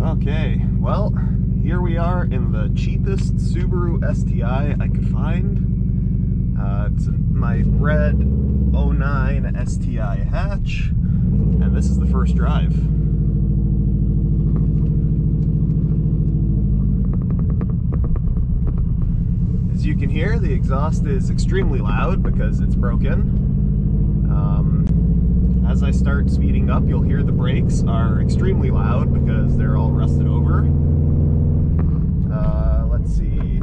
Okay, well, here we are in the cheapest Subaru STI I could find. It's my red 09 STI hatch, and this is the first drive. As you can hear, the exhaust is extremely loud because it's broken. As I start speeding up, you'll hear the brakes are extremely loud because they're all rusted over. Let's see.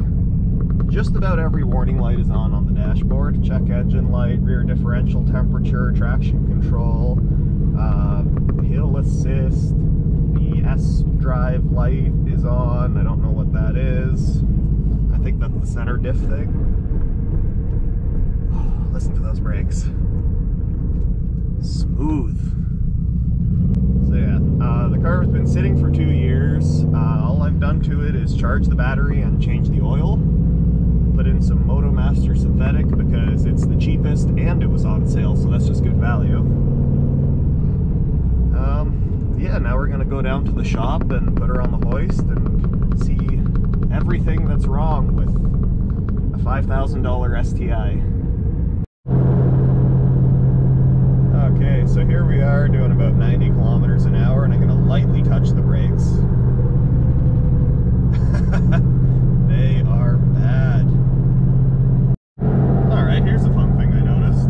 Just about every warning light is on the dashboard. Check engine light, rear differential temperature, traction control, hill assist. The S drive light is on. I don't know what that is. I think that's the center diff thing. Listen to those brakes. Smooth. So yeah, the car has been sitting for 2 years. All I've done to it is charge the battery and change the oil. Put in some MotoMaster synthetic because it's the cheapest and it was on sale, so that's just good value. Yeah, now we're gonna go down to the shop and put her on the hoist and see everything that's wrong with a $5,000 STI. Okay, so here we are doing about 90 kilometers an hour, and I'm gonna lightly touch the brakes. They are bad. Alright, here's a fun thing I noticed.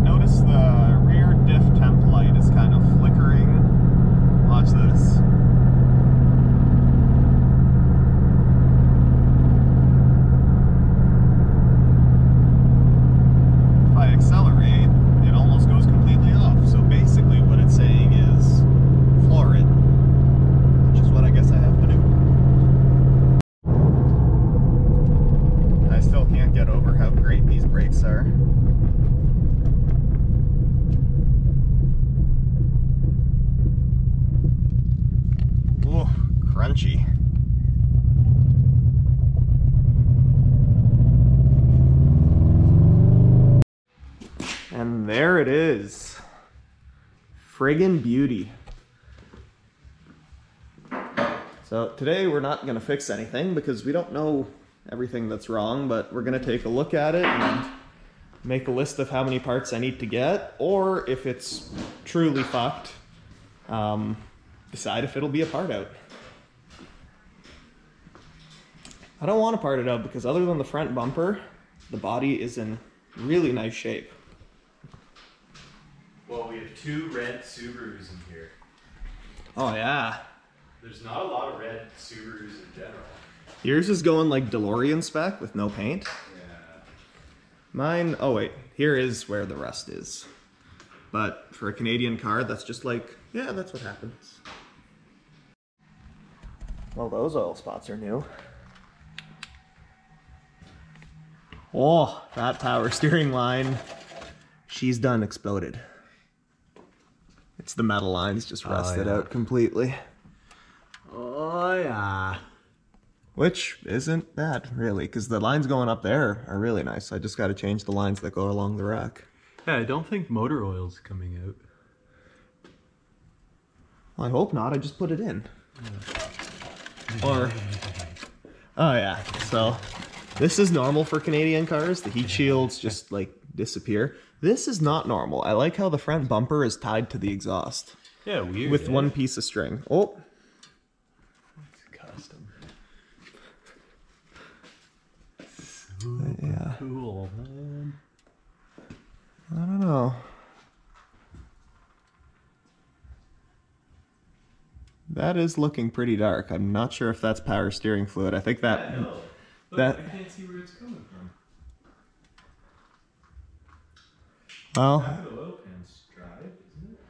Notice the rear diff temp light is kind of flickering. Watch this. If I accelerate, it almost goes completely off. So basically what it's saying is floor it, which is what I guess I have to do. I still can't get over how great these brakes are. Ooh, crunchy. And there it is. Friggin' beauty. So today we're not gonna fix anything because we don't know everything that's wrong, but we're gonna take a look at it and make a list of how many parts I need to get, or if it's truly fucked, decide if it'll be a part out. I don't want to part it out because other than the front bumper, the body is in really nice shape. Well, we have 2 red Subarus in here. Oh yeah. There's not a lot of red Subarus in general. Yours is going like DeLorean spec with no paint. Yeah. Mine, oh wait, here is where the rust is. But for a Canadian car, that's just like, yeah, that's what happens. Well, those oil spots are new. Oh, that power steering line, she's done exploded. It's the metal lines just rusted out completely. Oh yeah. Which isn't bad, really, because the lines going up there are really nice. I just got to change the lines that go along the rack. Yeah, I don't think motor oil's coming out. Well, I hope not. I just put it in. Yeah. Or, oh yeah, so this is normal for Canadian cars. The heat shields just like disappear. This is not normal. I like how the front bumper is tied to the exhaust. Yeah, weird. With one piece of string. Oh. It's custom. Yeah. Cool, man. I don't know. That is looking pretty dark. I'm not sure if that's power steering fluid. I think that... Yeah, no. Look, that I can't see where it's coming from. well, Half the oil pan's dry, isn't it?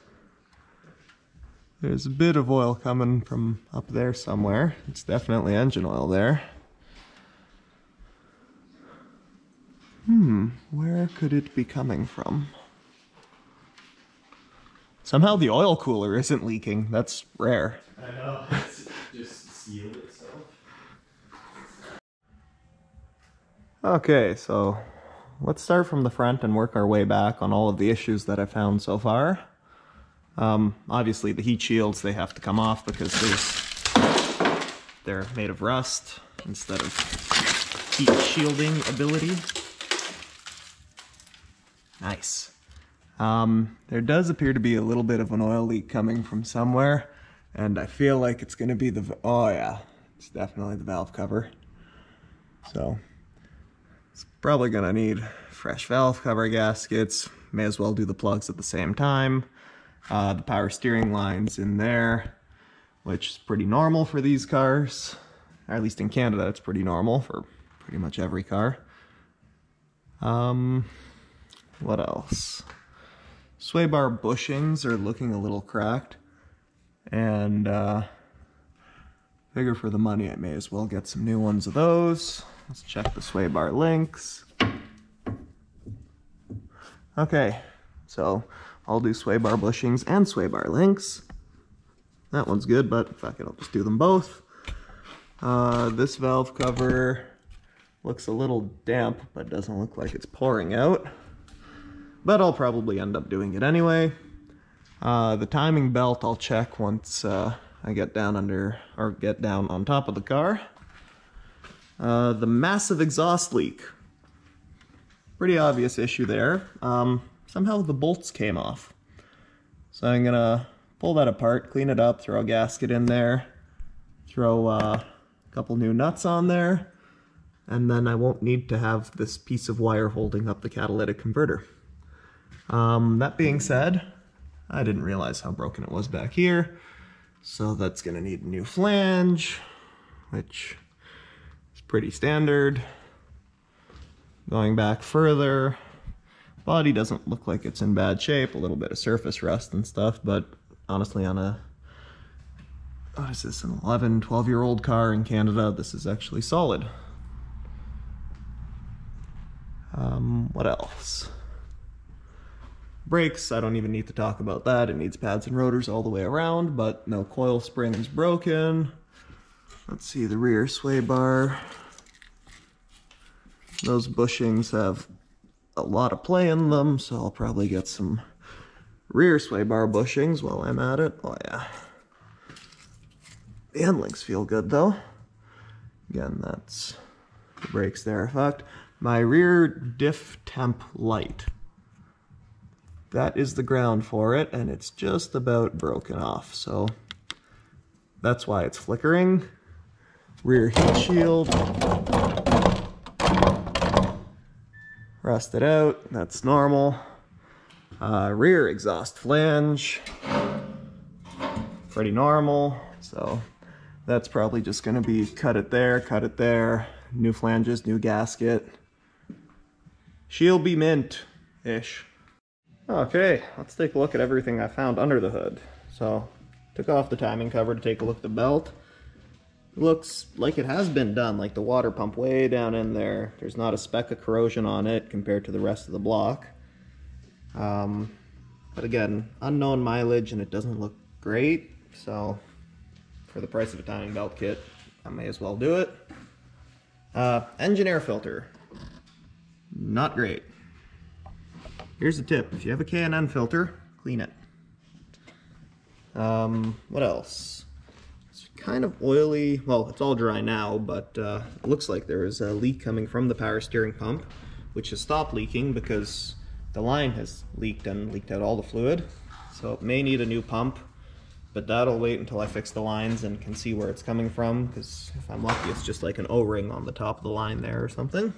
there's a bit of oil coming from up there somewhere. It's definitely engine oil there. Where could it be coming from? Somehow the oil cooler isn't leaking. That's rare. I know. It's just sealed itself. Okay, so let's start from the front and work our way back on all of the issues that I found so far. Obviously the heat shields, they have to come off because there's they're made of rust instead of heat shielding ability. Nice. There does appear to be a little bit of an oil leak coming from somewhere, and I feel like it's going to be the, oh yeah, it's definitely the valve cover. So it's probably going to need fresh valve cover gaskets. May as well do the plugs at the same time. The power steering line's in there, which is pretty normal for these cars. Or at least in Canada, it's pretty normal for pretty much every car. What else? Sway bar bushings are looking a little cracked, and figure for the money I may as well get some new ones of those. Let's check the sway bar links. Okay, so I'll do sway bar bushings and sway bar links. That one's good, but fuck it, I'll just do them both. This valve cover looks a little damp, but doesn't look like it's pouring out. But I'll probably end up doing it anyway. The timing belt I'll check once I get down under, or get down on top of the car. The massive exhaust leak. Pretty obvious issue there. Somehow the bolts came off. So I'm gonna pull that apart, clean it up, throw a gasket in there, throw a couple new nuts on there, and then I won't need to have this piece of wire holding up the catalytic converter. That being said, I didn't realize how broken it was back here, so that's gonna need a new flange, which is pretty standard. Going back further, body doesn't look like it's in bad shape, a little bit of surface rust and stuff, but honestly on a, what is this, an 11, 12-year-old car in Canada, this is actually solid. What else? Brakes, I don't even need to talk about that. It needs pads and rotors all the way around, but no coil spring is broken. Let's see, the rear sway bar. Those bushings have a lot of play in them, so I'll probably get some rear sway bar bushings while I'm at it. Oh yeah. The end links feel good though. Again, that's the brakes there effect. My rear Diff Temp light. That is the ground for it, and it's just about broken off, so that's why it's flickering. Rear heat shield. Rusted out, that's normal. Rear exhaust flange. Pretty normal, so that's probably just gonna be cut it there, new flanges, new gasket. She'll be mint-ish. Okay, let's take a look at everything I found under the hood. So, took off the timing cover to take a look at the belt. Looks like it has been done, like the water pump way down in there. There's not a speck of corrosion on it compared to the rest of the block. But again, unknown mileage and it doesn't look great, so for the price of a timing belt kit, I may as well do it. Engine air filter. Not great. Here's a tip. If you have a K&N filter, clean it. What else? It's kind of oily. Well, it's all dry now, but it looks like there is a leak coming from the power steering pump, which has stopped leaking because the line has leaked and leaked out all the fluid. So it may need a new pump, but that'll wait until I fix the lines and can see where it's coming from, because if I'm lucky, it's just like an O-ring on the top of the line there or something.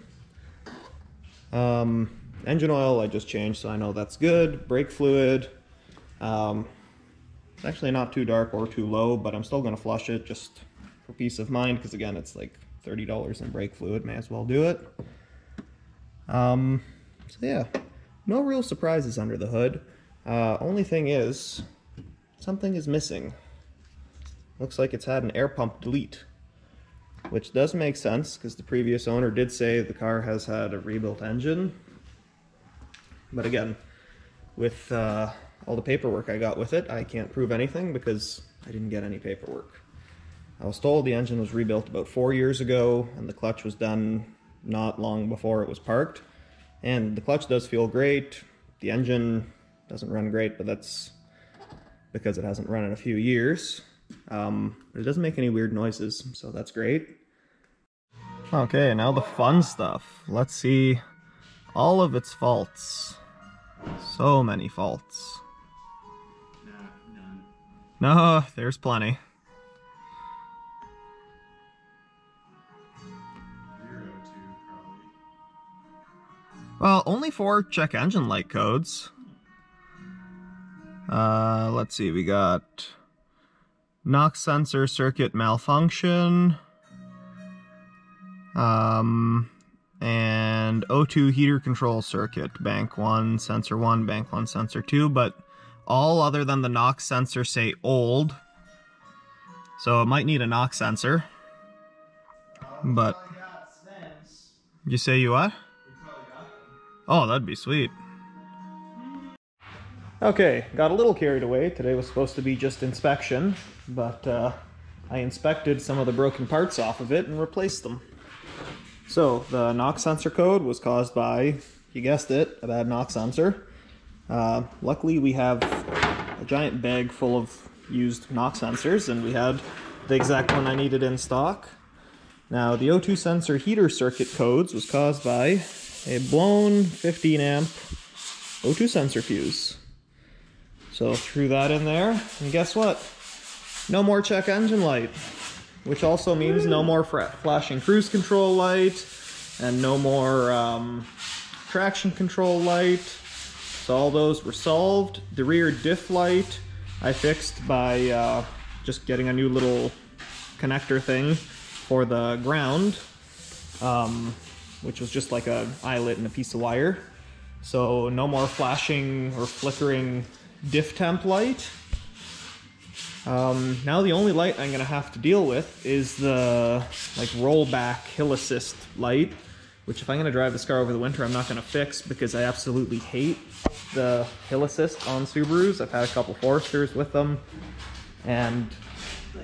Engine oil I just changed, so I know that's good. Brake fluid, it's actually not too dark or too low, but I'm still going to flush it just for peace of mind, because again, it's like $30 in brake fluid, may as well do it. So yeah, no real surprises under the hood. Only thing is, something is missing. Looks like it's had an air pump delete, which does make sense because the previous owner did say the car has had a rebuilt engine. But again, with all the paperwork I got with it, I can't prove anything because I didn't get any paperwork. I was told the engine was rebuilt about 4 years ago and the clutch was done not long before it was parked. And the clutch does feel great. The engine doesn't run great, but that's because it hasn't run in a few years. It doesn't make any weird noises, so that's great. Okay, now the fun stuff. Let's see all of its faults. So many faults. Nah, none. No, there's plenty. 0, 2, probably. Well, only 4 check engine light codes. Let's see, we got NOx sensor circuit malfunction, and O2 heater control circuit, bank 1, sensor 1, bank 1, sensor 2, but all other than the NOx sensor say old, so it might need a NOx sensor. But you say you what? Oh, that'd be sweet. Okay, got a little carried away. Today was supposed to be just inspection, but I inspected some of the broken parts off of it and replaced them. So, the NOx sensor code was caused by, you guessed it, a bad NOx sensor. Luckily we have a giant bag full of used NOx sensors, and we had the exact one I needed in stock. Now, the O2 sensor heater circuit codes was caused by a blown 15 amp O2 sensor fuse. So threw that in there, and guess what? No more check engine light, which also means no more flashing cruise control light, and no more traction control light. So all those were solved. The rear diff light I fixed by just getting a new little connector thing for the ground, which was just like a eyelet and a piece of wire. So no more flashing or flickering diff temp light. Now the only light I'm gonna have to deal with is the rollback hill assist light, which if I'm gonna drive this car over the winter, I'm not gonna fix because I absolutely hate the hill assist on Subarus. I've had a couple Foresters with them, and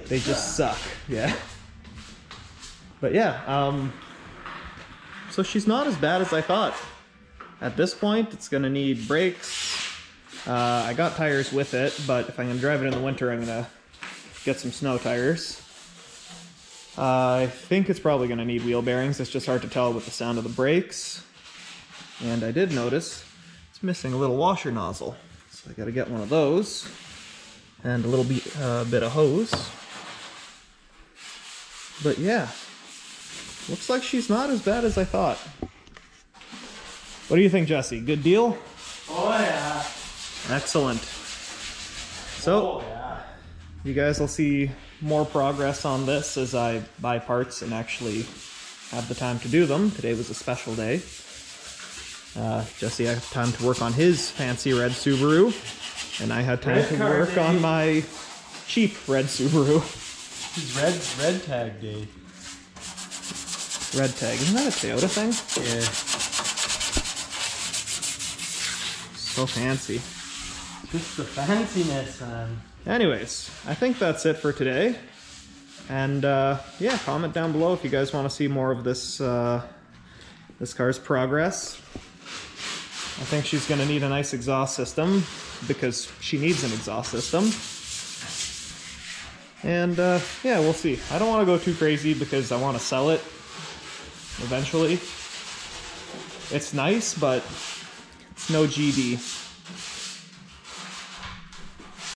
they just suck. Yeah. But yeah, so she's not as bad as I thought. At this point, it's gonna need brakes. I got tires with it, but if I'm gonna drive it in the winter, I'm gonna get some snow tires. I think it's probably gonna need wheel bearings. It's just hard to tell with the sound of the brakes. And I did notice it's missing a little washer nozzle, so I gotta get one of those and a little bit of hose. But yeah, looks like she's not as bad as I thought. What do you think, Jesse? Good deal? Oh yeah. Excellent. So, Oh yeah. you guys will see more progress on this as I buy parts and actually have the time to do them. Today was a special day. Jesse had time to work on his fancy red Subaru, and I had time to work on my cheap red Subaru. It's red tag day. Red tag, isn't that a Toyota thing? Yeah. So fancy. Just the fanciness, man. Anyways, I think that's it for today. And yeah, comment down below if you guys want to see more of this this car's progress. I think she's going to need a nice exhaust system because she needs an exhaust system. And yeah, we'll see. I don't want to go too crazy because I want to sell it eventually. It's nice, but it's no GD.